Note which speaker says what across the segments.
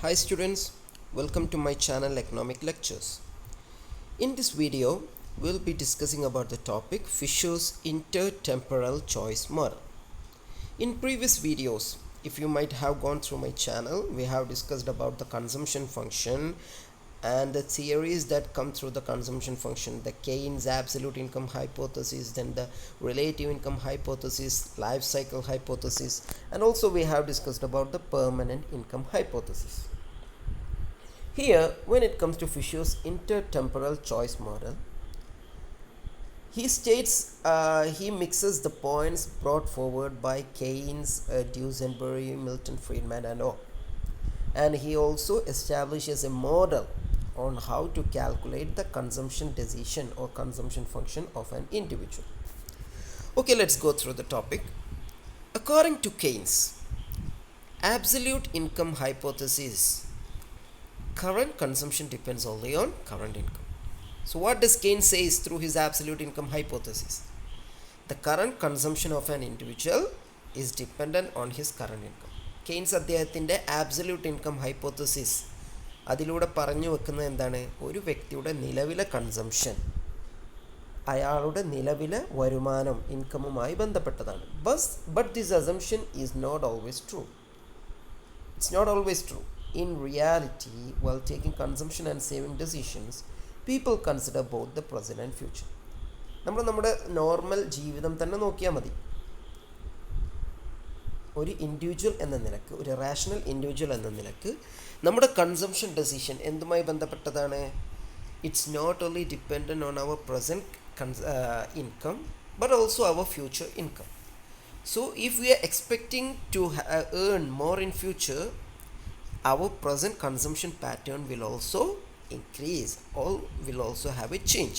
Speaker 1: Hi students, welcome to my channel Economic Lectures. In this video, we'll be discussing about the topic Fisher's intertemporal choice model. In previous videos, if you might have gone through my channel, we have discussed about the consumption function and the theories that come through the consumption function, the Keynes absolute income hypothesis, then the relative income hypothesis, life cycle hypothesis, and also we have discussed about the permanent income hypothesis. Here, when it comes to Fisher's intertemporal choice model, he states he mixes the points brought forward by Keynes, Duesenberry, Milton Friedman, and all. And he also establishes a model on how to calculate the consumption decision or consumption function of an individual. Okay, let's go through the topic. According to Keynes, absolute income hypothesis, current consumption depends only on current income. So what does Keynes says through his absolute income hypothesis? The current consumption of an individual is dependent on his current income. Keynes അദ്ദേഹത്തിൻ്റെ absolute income hypothesis അതിലൂടെ പറഞ്ഞു വെക്കുന്നത് എന്താണ്? ഒരു വ്യക്തിയുടെ നിലവിലെ consumption അയാളുടെ നിലവിലെ വരുമാനം ഇൻകമുമായി ബന്ധപ്പെട്ടതാണ്. But this assumption is not always true. It's not always true. In reality, while taking consumption and saving decisions, people consider both the present and future. നമ്മുടെ നോർമൽ ജീവിതം തന്നെ നോക്കിയാൽ മതി. ഒരു ഇൻഡിവിജ്വൽ എന്ന നിലക്ക്, ഒരു റാഷണൽ ഇൻഡിവിജ്വൽ എന്ന നിലക്ക് നമ്മുടെ കൺസംഷൻ ഡെസിഷൻ എന്തുമായി ബന്ധപ്പെട്ടതാണ്? It's not only dependent on our present income but also our future income. So if we are expecting to earn more in future, our present consumption pattern will also increase or will also have a change.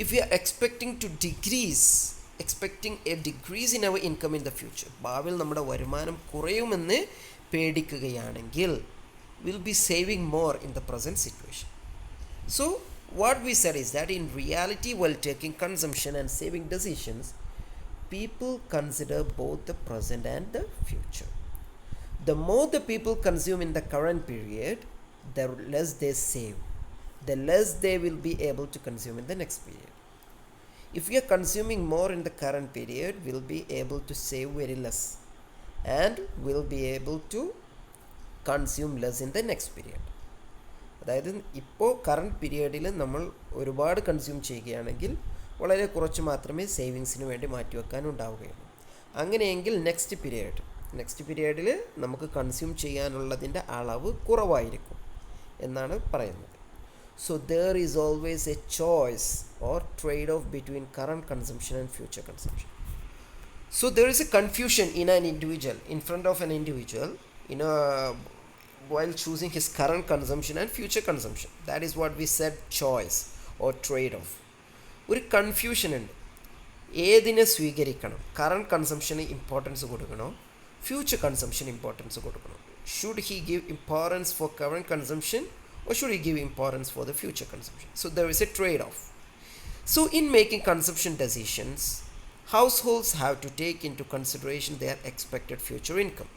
Speaker 1: If we are expecting a decrease in our income in the future, ഭാവിയിൽ നമ്മുടെ വരുമാനം കുറയുമെന്ന് പേടിക്കുകയാണെങ്കിൽ, we'll be saving more in the present situation. So what we said is that in reality, while taking consumption and saving decisions, people consider both the present and the future. The more the people consume in the current period, the less they save, the less they will be able to consume in the next period. If we are consuming more in the current period, we'll be able to save very less and we'll be able to consume less in the next period. അതായത് ഇപ്പോൾ current പീരിയഡിൽ നമ്മൾ ഒരുപാട് consume ചെയ്യുകയാണെങ്കിൽ വളരെ കുറച്ച് മാത്രമേ സേവിങ്സിന് വേണ്ടി മാറ്റിവെക്കാനുണ്ടാവുകയുള്ളൂ. അങ്ങനെയെങ്കിൽ നെക്സ്റ്റ് പീരിയഡിൽ നമുക്ക് കൺസ്യൂം ചെയ്യാനുള്ളതിൻ്റെ അളവ് കുറവായിരിക്കും എന്നാണ് പറയുന്നത്. So there is always a choice or trade off between current consumption and future consumption. So there is a confusion in an individual, in front of an individual, while choosing his current consumption and future consumption. That is what we said, choice or trade off. ഒരു confusion ഉണ്ട്. ഏതിനെ സ്വീകരിക്കണം? Current കൺസംഷന് importance കൊടുക്കണോ, future consumption importance കൊടുക്കണം? Should he give importance for current consumption or should he give importance for the future consumption? So there is a trade-off. So in making consumption decisions, households have to take into consideration their expected future income.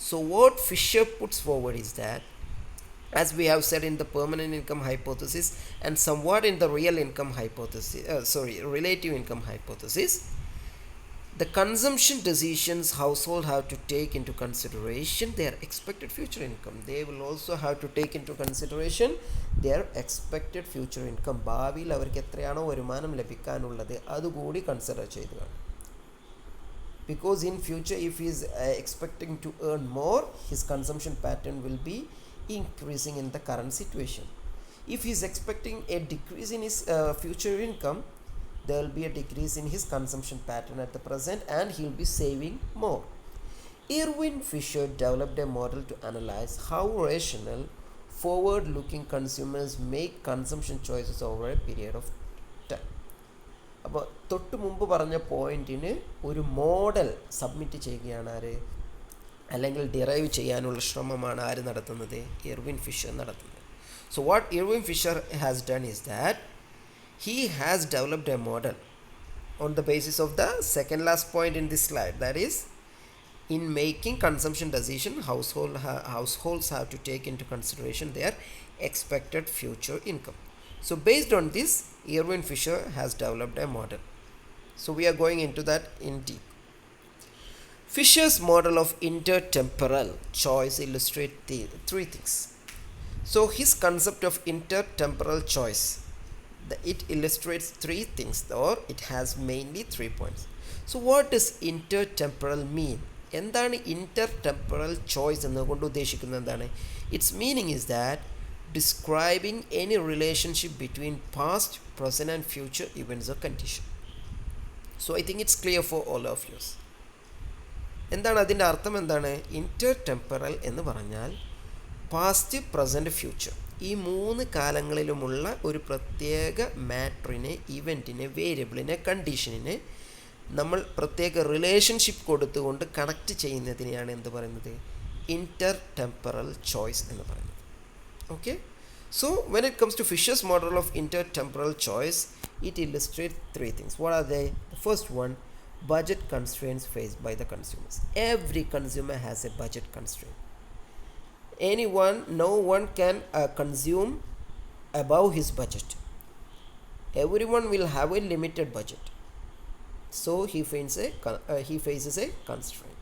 Speaker 1: So what Fisher puts forward is that, as we have said in the permanent income hypothesis and somewhat in the relative income hypothesis, the consumption decisions household have to take into consideration their expected future income. They will also have to take into consideration their expected future income. ഭാവിയിൽ അവർക്ക് എത്രയാണോ വരുമാനം ലഭിക്കാനുള്ളത് അതുകൂടി consider ചെയ്തു കാണും. Because in future, if he is expecting to earn more, his consumption pattern will be increasing in the current situation. If he is expecting a decrease in his future income, there will be a decrease in his consumption pattern at the present and he will be saving more. Irwin Fisher developed a model to analyze how rational, forward-looking consumers make consumption choices over a period of time. അപ്പോൾ തൊട്ട് മുമ്പ് പറഞ്ഞ പോയിന്റിന് ഒരു model submit ചെയ്യുകയാണ് ആര്, അല്ലെങ്കിൽ derive ചെയ്യാനുള്ള ശ്രമമാണ് ആര് നടത്തുന്നത്? ഇർവിൻ ഫിഷർ നടത്തുന്നത്. So what Irving Fisher has done is that he has developed a model on the basis of the second last point in this slide, that is In making consumption decision, households have to take into consideration their expected future income. So based on this, Irwin Fisher has developed a model. So we are going into that in deep. Fisher's model of intertemporal choice illustrates three things. So his concept of intertemporal choice, it illustrates three things, or it has mainly 3 points. So what does intertemporal mean? എന്താണ് intertemporal choice എന്നുകൊണ്ട് ഉദ്ദേശിക്കുന്നത് എന്താണ്? Its meaning is that describing any relationship between past, present and future events or condition. So I think it's clear for all of you. എന്താണ് അതിൻ്റെ അർത്ഥം? എന്താണ് intertemporal എന്ന് പറഞ്ഞാൽ പാസ്റ്റ്, പ്രസൻറ്റ്, ഫ്യൂച്ചർ, ഈ 3 കാലങ്ങളിലുമുള്ള ഒരു പ്രത്യേക മാറ്ററിനെ, ഇവൻറ്റിനെ, വേരിയബിളിനെ, കണ്ടീഷനിനെ നമ്മൾ പ്രത്യേക റിലേഷൻഷിപ്പ് കൊടുത്തുകൊണ്ട് കണക്ട് ചെയ്യുന്നതിനെയാണ് എന്ത് പറയുന്നത്? intertemporal choice എന്ന് പറയുന്നത്. Okay, so when it comes to Fisher's model of intertemporal choice, it illustrates 3 things. What are they? The first one, budget constraints faced by the consumers. Every consumer has a budget constraint. No one can consume above his budget. Everyone will have a limited budget, so he faces a constraint.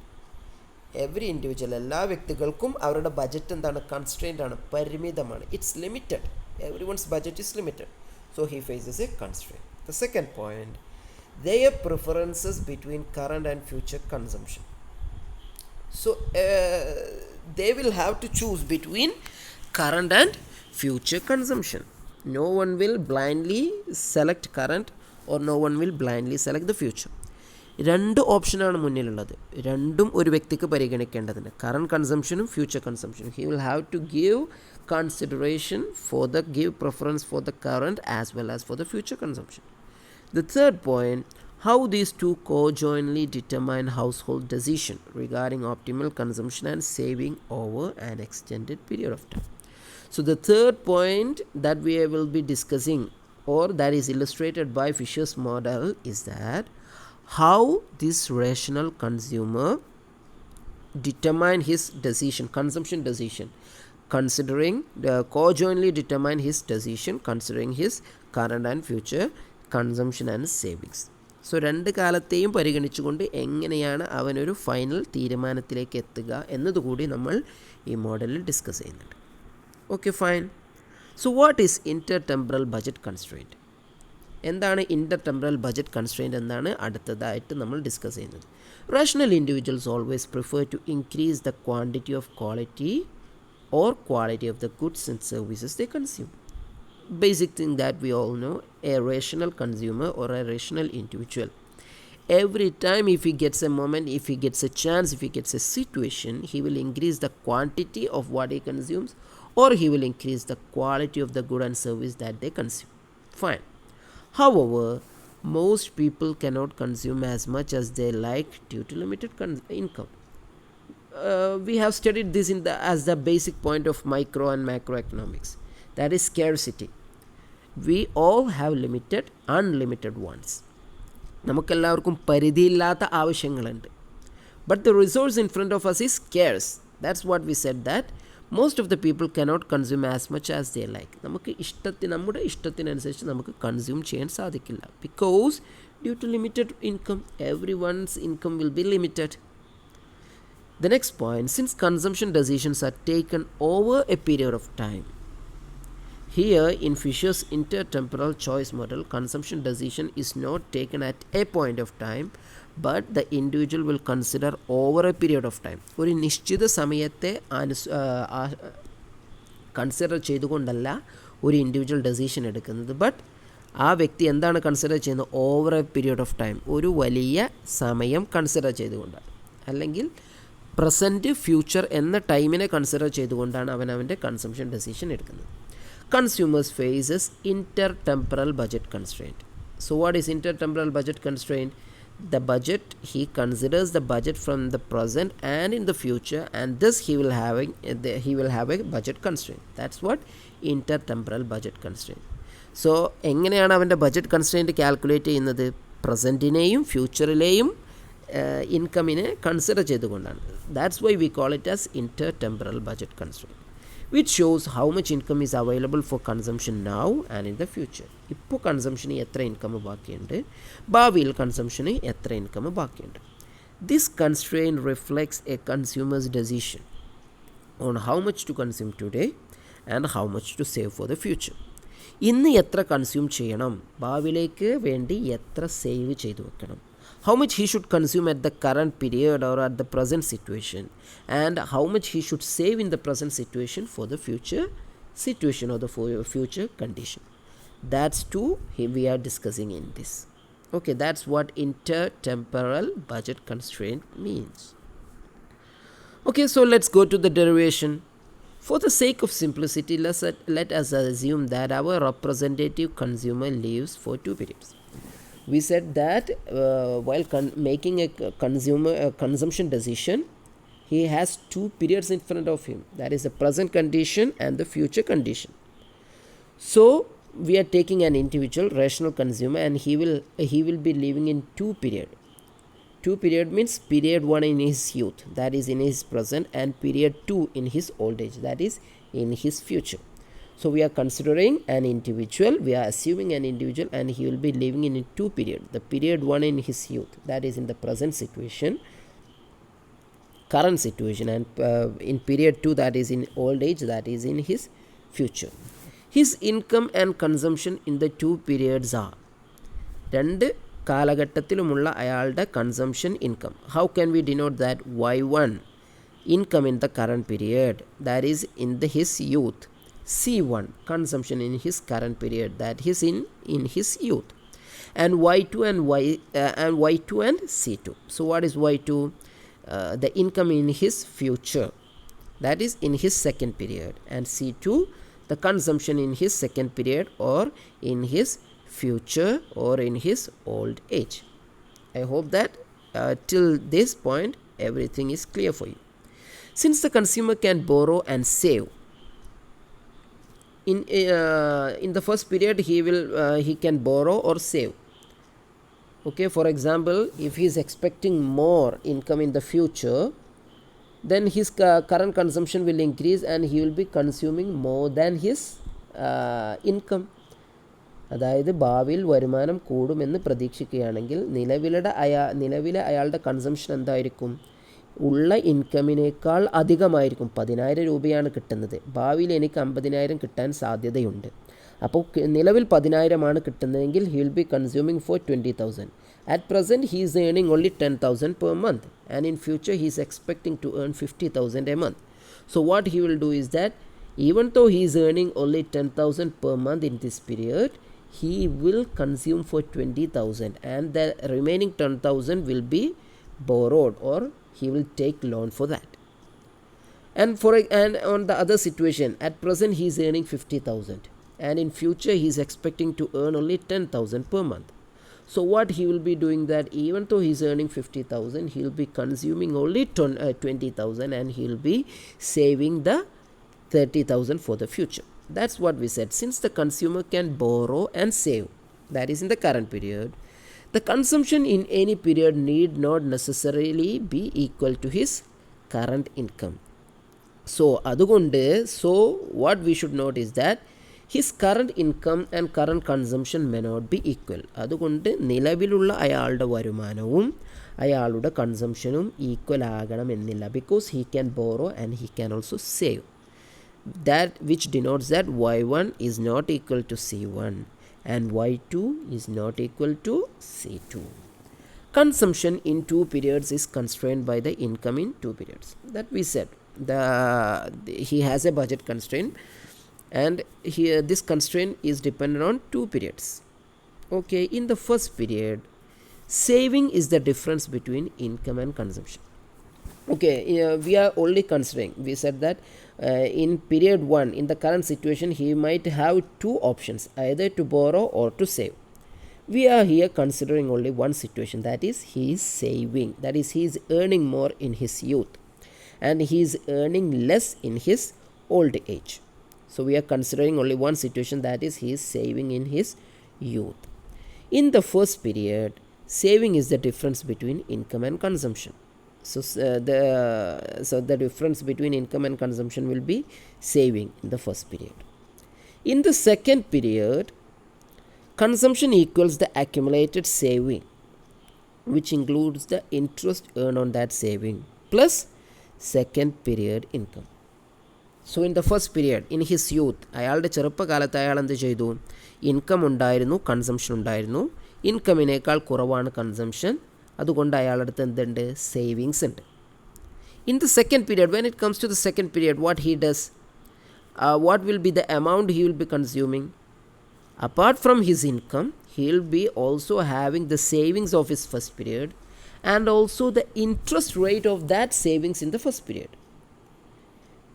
Speaker 1: Every individual, എല്ലാ വ്യക്തികൾക്കും അവരുടെ budget എന്താണ്? Constraint ആണ്, പരിമിതമാണ്. It's limited. Everyone's budget is limited, so he faces a constraint. The second point, their preferences between current and future consumption. So they will have to choose between current and future consumption. No one will blindly select current, or no one will blindly select the future. 2 ഓപ്ഷനാണ് മുന്നിലുള്ളത്. രണ്ടും ഒരു വ്യക്തിക്ക് പരിഗണിക്കേണ്ടതുണ്ട്. Current കൺസംഷനും future കൺസംഷനും. He will have to give consideration give preference for the current as well as for the future consumption. The third point, how these two co-jointly determine household decision regarding optimal consumption and saving over an extended period of time. So the third point that we will be discussing, or that is illustrated by Fisher's model, is that how this rational consumer determine his decision, consumption decision, considering the co-jointly determine his decision considering his current and future consumption and savings. So 2 കാലത്തെയും പരിഗണിച്ചുകൊണ്ട് എങ്ങനെയാണ് അവനൊരു final തീരുമാനത്തിലേക്ക് എത്തുക എന്നതുകൂടി നമ്മൾ ഈ മോഡലിൽ discuss ചെയ്യുന്നുണ്ട്. Okay, fine. So what is intertemporal budget constraint? എന്താണ് intertemporal budget constraint എന്നാണ് അടുത്തതായിട്ട് നമ്മൾ ഡിസ്കസ് ചെയ്യുന്നത്. Rational individuals always prefer to increase the quantity of quality or quality of the goods and services they consume. Basic thing that we all know, a rational consumer or a rational individual, every time if he gets a moment, if he gets a chance, if he gets a situation, he will increase the quantity of what he consumes, or he will increase the quality of the good and service that they consume. Fine. However, most people cannot consume as much as they like due to limited income. We have studied this as the basic point of micro and macroeconomics. That is scarcity. We all have unlimited wants. നമുക്കെല്ലാവർക്കും പരിധിയില്ലാത്ത ആവശ്യങ്ങളുണ്ട്. But the resource in front of us is scarce. That's what we said, that most of the people cannot consume as much as they like. നമ്മുടെ ഇഷ്ടത്തിനനുസരിച്ച് നമുക്ക് consume ചെയ്യാൻ സാധിക്കില്ല. Because due to limited income, everyone's income will be limited. The next point, since consumption decisions are taken over a period of time, here in Fisher's intertemporal choice model, consumption decision is not taken at a point of time, but the individual will consider over a period of time. ഒരു നിശ്ചിത സമയത്തെ consider ചെയ്തുകൊണ്ടല്ല ഒരു individual decision എടുക്കുന്നത്. But ആ വ്യക്തി എന്താണ് consider ചെയ്യുന്നത്? Over A period of time, ഒരു വലിയ സമയം കൺസിഡർ ചെയ്തുകൊണ്ടാണ്, അല്ലെങ്കിൽ പ്രസൻറ്റ്, ഫ്യൂച്ചർ എന്ന ടൈമിനെ കൺസിഡർ ചെയ്തുകൊണ്ടാണ് അവൻ്റെ കൺസംഷൻ ഡെസിഷൻ എടുക്കുന്നത്. Consumers faces intertemporal budget constraint. So what is intertemporal budget constraint? The budget, he considers the budget from the present and in the future, and thus he will have a budget constraint. That's what intertemporal budget constraint. So എങ്ങനെയാണ് അവൻ്റെ budget constraint calculate ചെയ്യുന്നത്? പ്രസൻറ്റിനെയും ഫ്യൂച്ചറിലെയും ഇൻകമിനെ consider ചെയ്തുകൊണ്ടാണ്. That's why we call it as inter temporal budget constraint, which shows how much income is available for consumption now and in the future. ഇപ്പോൾ കൺസംഷന് എത്ര income ബാക്കിയുണ്ട്, ഭാവിയിൽ കൺസംഷന് എത്ര income ബാക്കിയുണ്ട്. This constraint reflects a consumer's decision on how much to consume today and how much to save for the future. ഇന്ന് എത്ര consume ചെയ്യണം, ഭാവിയിലേക്ക് വേണ്ടി എത്ര സേവ് ചെയ്തു വെക്കണം. How much he should consume at the current period or at the present situation, and how much he should save in the present situation for the future situation or the future condition. That's two we are discussing in this. Okay, that's what intertemporal budget constraint means. Okay, so let's go to the derivation. For the sake of simplicity, let us assume that our representative consumer lives for 2 periods. We said that while making a consumption decision, he has 2 periods in front of him, that is the present condition and the future condition. So we are taking an individual rational consumer, and he will be living in 2 period. 2 period means period 1 in his youth, that is in his present, and period 2 in his old age, that is in his future. So we are considering an individual, we are assuming an individual, and he will be living in 2 periods. The period 1 in his youth, that is in the present situation, current situation, and in period 2, that is in old age, that is in his future. His income and consumption in the 2 periods are, രണ്ട് കാലഘട്ടത്തിലുമുള്ള അയാളുടെ consumption income. How can we denote that? Y1 income in the current period, that is in his youth. C1 consumption in his current period, that is in his youth. And Y2 and Y2 and C2. So what is Y2? The income in his future, that is in his second period. And C2, the consumption in his second period or in his future or in his old age. I hope that till this point everything is clear for you. Since the consumer can borrow and save, in the first period he can borrow or save. Okay, for example, if he is expecting more income in the future, then his current consumption will increase and he will be consuming more than his income. അതായത് ഭാവിയിൽ വരുമാനം കൂടുമെന്ന് പ്രതീക്ഷിക്കുകയാണെങ്കിൽ നിലവിലെ അയാളുടെ consumption എന്തായിരിക്കും? ഉള്ള ഇൻകമിനേക്കാൾ അധികമായിരിക്കും. 10,000 രൂപയാണ് കിട്ടുന്നത്, ഭാവിയിൽ എനിക്ക് 50,000 കിട്ടാൻ സാധ്യതയുണ്ട്. അപ്പോൾ നിലവിൽ 10,000 കിട്ടുന്നതെങ്കിൽ he will be consuming for 20,000. At present he is earning only 10,000 per month, and in future he is expecting to earn 50,000 a month. So what he will do is that even though he is earning only 10,000 per month in this period, he will consume for 20,000, and the remaining 10,000 will be borrowed, or he will take loan for that. And on the other situation, at present he is earning 50,000, and in future he is expecting to earn only 10,000 per month. So what he will be doing, that even though he is earning 50,000, he will be consuming only 20,000, and he will be saving the 30,000 for the future. That's what we said. Since the consumer can borrow and save, that is in the current period, the consumption in any period need not necessarily be equal to his current income. So what we should note is that his current income and current consumption may not be equal. അതുകൊണ്ട് നിലവിലുള്ള അയാളുടെ വരുമാനവും അയാളുടെ കൺസംഷനും equal ആകണമെന്നില്ല. because he can borrow and he can also save. That which denotes that Y1 is not equal to C1 and Y2 is not equal to C2. Consumption in 2 periods is constrained by the income in 2 periods. That we said. He has a budget constraint, and here this constraint is dependent on 2 periods. Okay, in the first period, saving is the difference between income and consumption. Okay, we are only considering, we said that in period 1, in the current situation, he might have 2 options, either to borrow or to save. We are here considering only one situation, that is he is saving, that is he is earning more in his youth and he is earning less in his old age. So we are considering only one situation, that is he is saving in his youth. In the first period, Saving is the difference between income and consumption. So the difference between income and consumption will be saving in the first period. In the second period, consumption equals the accumulated saving, which includes the interest earned on that saving plus second period income. So in the first period, in his youth, അയാളുടെ ചെറുപ്പകാലത്ത് അയാൾ എന്ത് ചെയ്തു? Income ഉണ്ടായിരുന്നു, consumption ഉണ്ടായിരുന്നു. ഇൻകമിനേക്കാൾ കുറവാണ് consumption, അതുകൊണ്ട് അയാളുടെ അടുത്ത് എന്തുണ്ട്? സേവിങ്സ് ഉണ്ട്. In the second period, when it comes to the second period, what he does, what will be the amount he will be consuming? Apart from his income, he will be also having the savings of his first period and also the interest rate of that savings in the first period.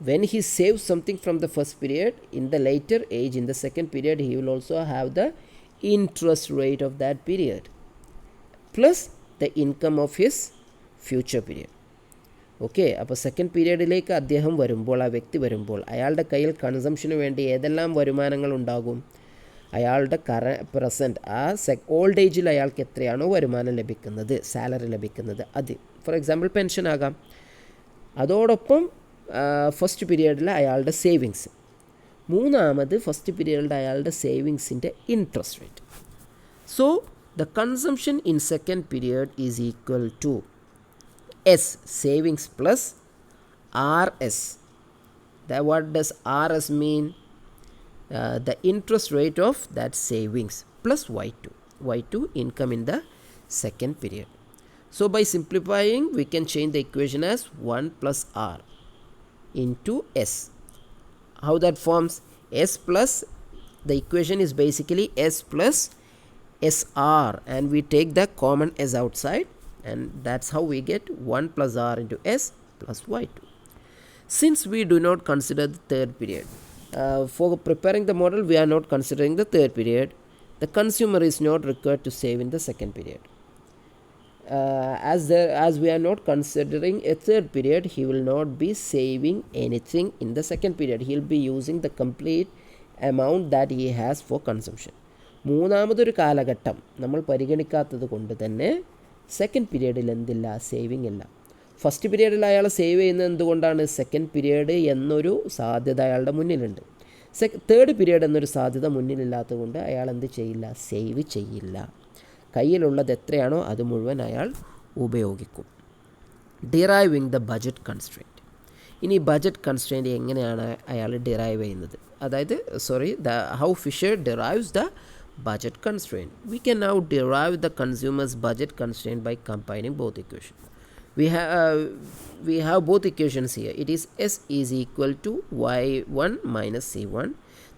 Speaker 1: When he saves something from the first period, in the later age, in the second period, he will also have the interest rate of that period plus the income of his future period. Okay, അപ്പോൾ second പീരീഡിലേക്ക് അദ്ദേഹം വരുമ്പോൾ, ആ വ്യക്തി വരുമ്പോൾ, അയാളുടെ കയ്യിൽ കൺസംഷന് വേണ്ടി ഏതെല്ലാം വരുമാനങ്ങൾ ഉണ്ടാകും? അയാളുടെ പ്രസൻറ്റ് ആ ഓൾഡ് ഏജിൽ അയാൾക്ക് എത്രയാണോ വരുമാനം ലഭിക്കുന്നത്, സാലറി ലഭിക്കുന്നത്, അത് ഫോർ എക്സാമ്പിൾ പെൻഷൻ ആകാം. അതോടൊപ്പം ഫസ്റ്റ് പീരീഡിൽ അയാളുടെ സേവിങ്സ്. മൂന്നാമത് ഫസ്റ്റ് പീരീഡിൽ അയാളുടെ സേവിങ്സിൻ്റെ interest rate. So the consumption in second period is equal to S, savings plus RS. What does RS mean? The interest rate of that savings plus Y2. Y2 income in the second period. So by simplifying, we can change the equation as 1 plus R into S. How that forms? S plus, the equation is basically S plus SR, and we take the common S outside, and that's how we get 1 plus R into S plus Y2. Since we do not consider the third period, for preparing the model we are not considering the third period, the consumer is not required to save in the second period. As we are not considering a third period, he will not be saving anything in the second period. He will be using the complete amount that he has for consumption. മൂന്നാമതൊരു കാലഘട്ടം നമ്മൾ പരിഗണിക്കാത്തത് കൊണ്ട് തന്നെ second പീരീഡിൽ എന്തില്ല? Saving ഇല്ല. First പീരീഡിൽ അയാൾ സേവ് ചെയ്യുന്നത് എന്തുകൊണ്ടാണ്? സെക്കൻഡ് പീരീഡ് എന്നൊരു സാധ്യത അയാളുടെ മുന്നിലുണ്ട്. തേർഡ് പീരീഡ് എന്നൊരു സാധ്യത മുന്നിലില്ലാത്തത് കൊണ്ട് അയാൾ എന്ത് ചെയ്യില്ല? സേവ് ചെയ്യില്ല. കയ്യിലുള്ളത് എത്രയാണോ അത് മുഴുവൻ അയാൾ ഉപയോഗിക്കും. Deriving the budget constraint. ഇനി ബഡ്ജറ്റ് കൺസ്ട്രെയിൻറ്റ് എങ്ങനെയാണ് അയാൾ ഡിറൈവ് ചെയ്യുന്നത്? അതായത് how Fisher derives the budget constraint. We can now derive the consumer's budget constraint by combining both equations. We have both equations here. It is S is equal to Y1 minus C1.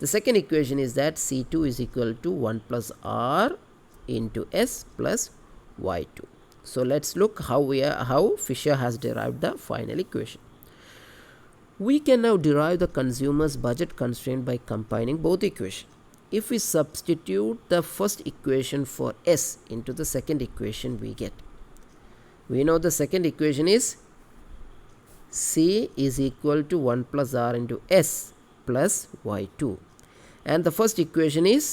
Speaker 1: The second equation is that C2 is equal to 1 plus R into S plus Y2. So let's look how Fisher has derived the final equation. We can now derive the consumer's budget constraint by combining both equations. If we substitute the first equation for S into the second equation, we know the second equation is C is equal to 1 plus R into S plus Y2, and the first equation is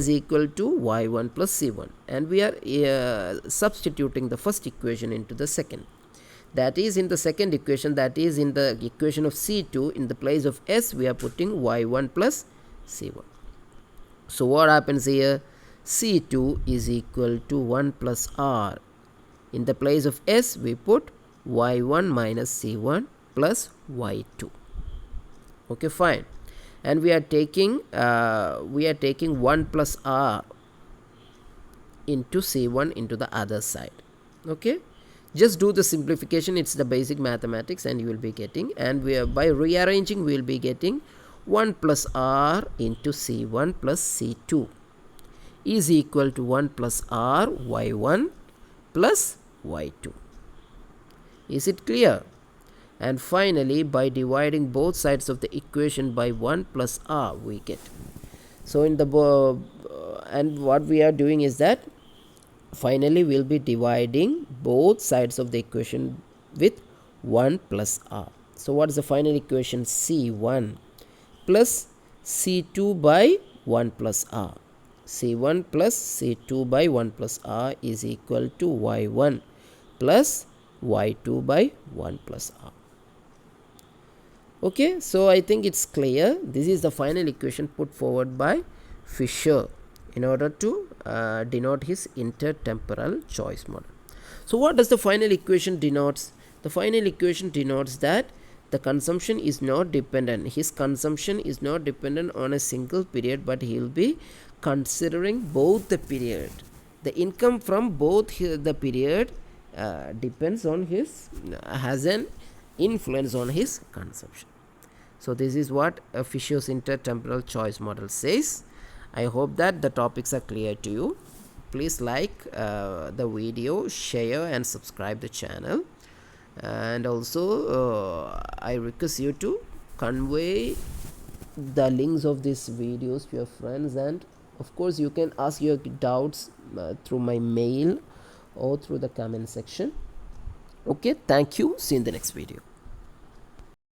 Speaker 1: S equal to Y1 plus C1, and we are substituting the first equation into the second. That is, in the second equation, that is in the equation of C2, in the place of S we are putting Y1 plus C1. So what happens here? C2 is equal to 1 plus R. In the place of S we put Y1 minus C1 plus Y2. Okay, fine. And we are taking 1 plus R into C1 into the other side. Okay, just do the simplification. It's the basic mathematics, and you will be getting, and by rearranging we will be getting 1 plus R into C1 plus C2 is equal to 1 plus R Y1 plus Y2. Is it clear? And finally, by dividing both sides of the equation by 1 plus R we get. So in the and what we are doing is that finally we will be dividing both sides of the equation with 1 plus R. So what is the final equation? C1 plus C2 by 1 plus R. C1 plus C2 by 1 plus R is equal to Y1 plus Y2 by 1 plus R. Okay, so I think it's clear. This is the final equation put forward by Fisher in order to denote his intertemporal choice model. So what does the final equation denotes? The final equation denotes that the consumption is not dependent. His consumption is not dependent on a single period, but he will be considering both the period. The income from both the period depends on his, has an influence on his consumption. So this is what Fisher's intertemporal choice model says. I hope that the topics are clear to you. Please like the video, share and subscribe the channel, and also I request you to convey the links of these videos to your friends, and of course you can ask your doubts through my mail or through the comment section. Okay, thank you. See you in the next video.